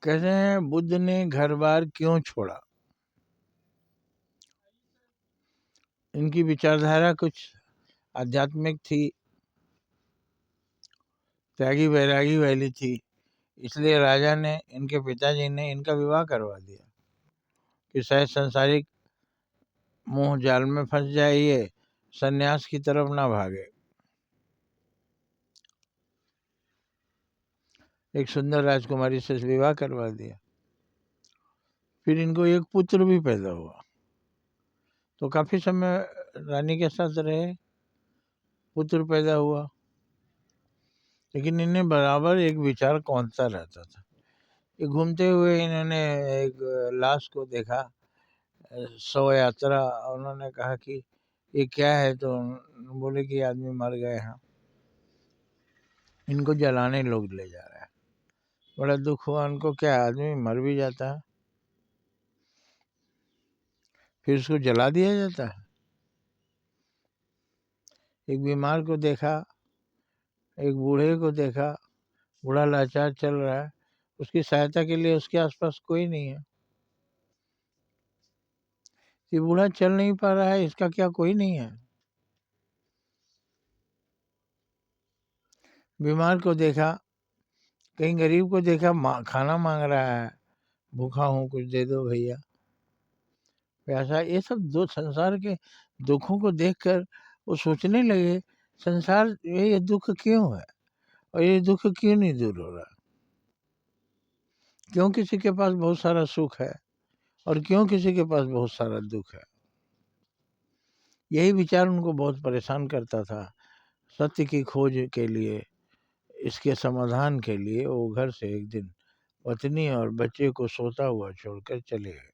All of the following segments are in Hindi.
कहते हैं बुद्ध ने घर बार क्यों छोड़ा। इनकी विचारधारा कुछ आध्यात्मिक थी, त्यागी वैरागी वाली थी। इसलिए राजा ने, इनके पिताजी ने इनका विवाह करवा दिया कि शायद संसारिक मोह जाल में फंस जाए, ये सन्यास की तरफ ना भागे। एक सुंदर राजकुमारी से विवाह करवा दिया। फिर इनको एक पुत्र भी पैदा हुआ, तो काफी समय रानी के साथ रहे, पुत्र पैदा हुआ। लेकिन इन्हें बराबर एक विचार कौंधता रहता था। ये घूमते हुए इन्होंने एक लाश को देखा, शव यात्रा। उन्होंने कहा कि ये क्या है, तो बोले कि आदमी मर गए हैं, इनको जलाने लोग ले जा रहे हैं। बड़ा दुख हुआ उनको, क्या आदमी मर भी जाता है फिर उसको जला दिया जाता है। एक बीमार को देखा, एक बूढ़े को देखा, बूढ़ा लाचार चल रहा है, उसकी सहायता के लिए उसके आसपास कोई नहीं है। ये बूढ़ा चल नहीं पा रहा है, इसका क्या कोई नहीं है। बीमार को देखा, कहीं गरीब को देखा, खाना मांग रहा है, भूखा हूँ कुछ दे दो भैया, प्यासा। ये सब दो संसार के दुखों को देखकर वो सोचने लगे, संसार ये दुख क्यों है और ये दुख क्यों नहीं दूर हो रहा। क्यों किसी के पास बहुत सारा सुख है और क्यों किसी के पास बहुत सारा दुख है। यही विचार उनको बहुत परेशान करता था। सत्य की खोज के लिए, इसके समाधान के लिए वो घर से एक दिन पत्नी और बच्चे को सोता हुआ छोड़कर चले गए।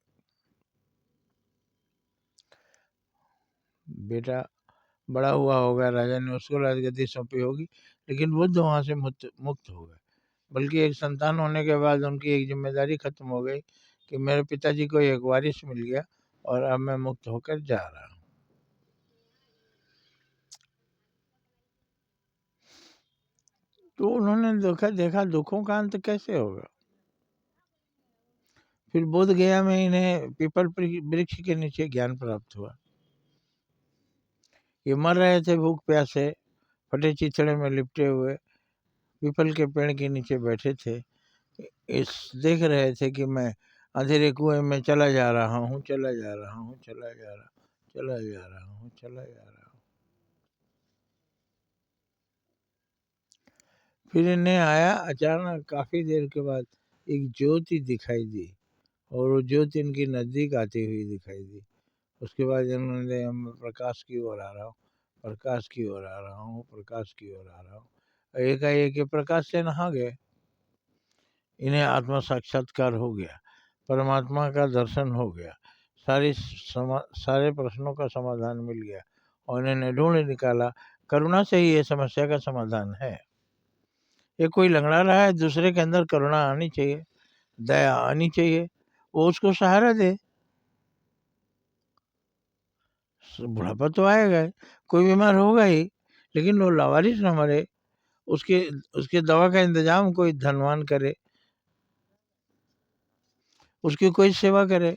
बेटा बड़ा हुआ होगा, राजा ने उसको राजगद्दी सौंपी होगी, लेकिन बुद्ध वहां से मुक्त हो गए। बल्कि एक संतान होने के बाद उनकी एक जिम्मेदारी खत्म हो गई कि मेरे पिताजी को एक वारिस मिल गया और अब मैं मुक्त होकर जा रहा हूँ। तो उन्होंने देखा दुखों का अंत कैसे होगा। फिर बोध गया में इन्हें पीपल वृक्ष के नीचे ज्ञान प्राप्त हुआ। ये मर रहे थे भूख प्यास से, फटे चिथड़े में लिपटे हुए पीपल के पेड़ के नीचे बैठे थे। इस देख रहे थे कि मैं अंधेरे कुएं में चला जा रहा हूँ, चला जा रहा हूँ, चला जा रहा हूँ, चला जा रहा हूँ, चला जा रहा हूँ। फिर इन्हें आया अचानक, काफी देर के बाद एक ज्योति दिखाई दी और वो ज्योति इनकी नजदीक आती हुई दिखाई दी। उसके बाद इन्होंने, मैं प्रकाश की ओर आ रहा हूँ, प्रकाश की ओर आ रहा हूँ, प्रकाश की ओर आ रहा हूँ। एकाएक प्रकाश से नहा गए। इन्हें आत्मा साक्षात्कार हो गया, परमात्मा का दर्शन हो गया, सारे प्रश्नों का समाधान मिल गया और इन्हें ढूंढ निकाला। करुणा से ही ये समस्या का समाधान है। ये कोई लंगड़ा रहा है, दूसरे के अंदर करुणा आनी चाहिए, दया आनी चाहिए, वो उसको सहारा दे। बुढ़ापा तो आएगा ही, कोई बीमार होगा ही, लेकिन वो लावारिस न मरे, उसके उसके दवा का इंतजाम कोई धनवान करे, उसकी कोई सेवा करे।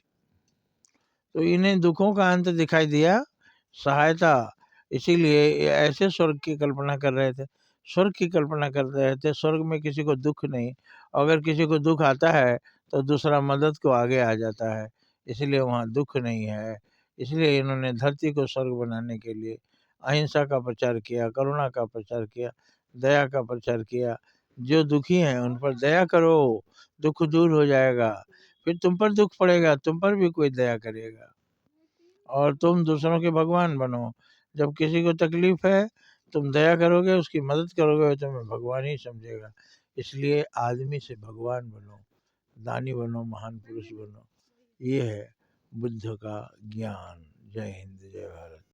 तो इन्हें दुखों का अंत दिखाई दिया, सहायता। इसीलिए ये ऐसे स्वर्ग की कल्पना कर रहे थे, स्वर्ग की कल्पना कर रहे थे। स्वर्ग में किसी को दुख नहीं, अगर किसी को दुख आता है तो दूसरा मदद को आगे आ जाता है, इसलिए वहाँ दुख नहीं है। इसलिए इन्होंने धरती को स्वर्ग बनाने के लिए अहिंसा का प्रचार किया, करुणा का प्रचार किया, दया का प्रचार किया। जो दुखी हैं उन पर दया करो, दुख दूर हो जाएगा। फिर तुम पर दुख पड़ेगा, तुम पर भी कोई दया करेगा और तुम दूसरों के भगवान बनो। जब किसी को तकलीफ है, तुम दया करोगे, उसकी मदद करोगे, तो तुम्हें भगवान ही समझेगा। इसलिए आदमी से भगवान बनो, दानी बनो, महान पुरुष बनो। ये है बुद्ध का ज्ञान। जय हिंद, जय भारत।